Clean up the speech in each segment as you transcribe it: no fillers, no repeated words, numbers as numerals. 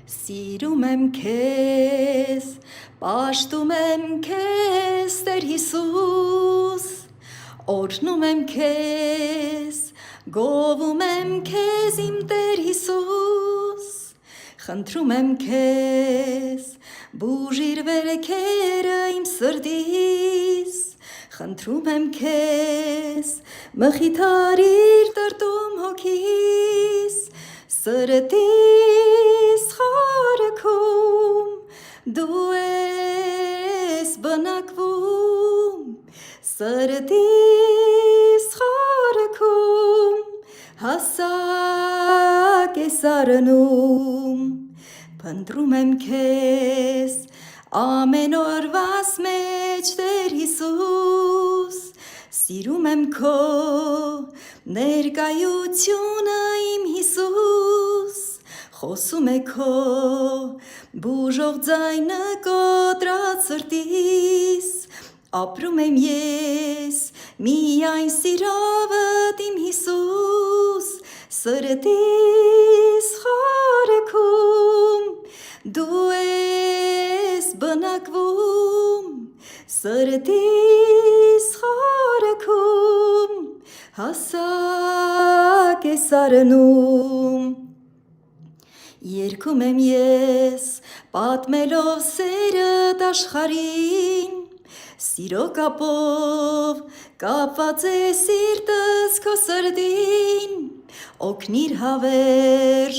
Սիրում եմ քեզ, պաշտում եմ քեզ, Տեր Հիսուս, օրհնում եմ քեզ, գովում եմ քեզ, իմ Տեր Հիսուս, խնդրում եմ քեզ, բուժիր վերքերը իմ սրտիս, խնդրում եմ քեզ, մխիթարիր տրտում հոգիս, սրտիս խարքում դու ես բնակվում, սրտիս խարքում հասակ ես առնում, փնտրում եմ քեզ ամեն օրվաս մեջ Տեր Հիսուս, սիրում եմ քո ներկայությունը իմ Հիսուս, խոսում է քո բուժող ձայնը կոտրած սրտիս, ապրում եմ ես միայն սիրովդ իմ Հիսուս, սրտիս խարքում դու ես բնակվում, սրտիս խարքում հասակ ես առնում, երգում եմ ես պատմելով սերդ աշխարհին, սիրո կապով կապված է սիրտս քո սրտին, օգնիր հավերժ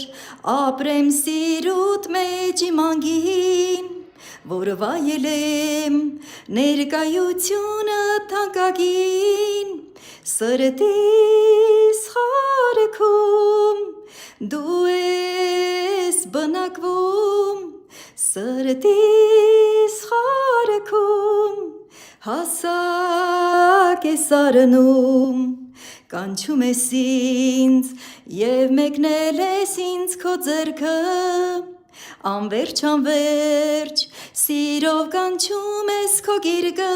ապրեմ սիրուդ մեջ իմ անգին, որ վայելեմ ներկայությունը թանկագին, սրտիս խարքում դու ես բնակվում, սրտիս խարքում հասակ ես առնում, կանչում ես ինձ և մեկնել ես ինձ քո ձեռքը, անվերջ անվերջ սիրով կանչում ես քո գիրկը,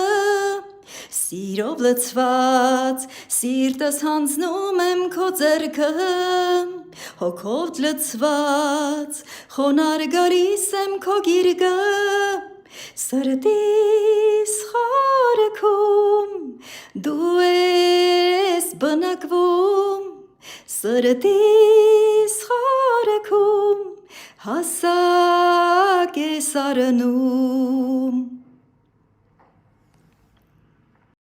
սիրով լցված սիրտս հանձնում եմ քո ձեռքը, հոգով լցված խոնարհ գալիս եմ քո գիրկը, սրտիս խարքում դու ես բնակվում, սրտիս խարքում հասակ ես առնում,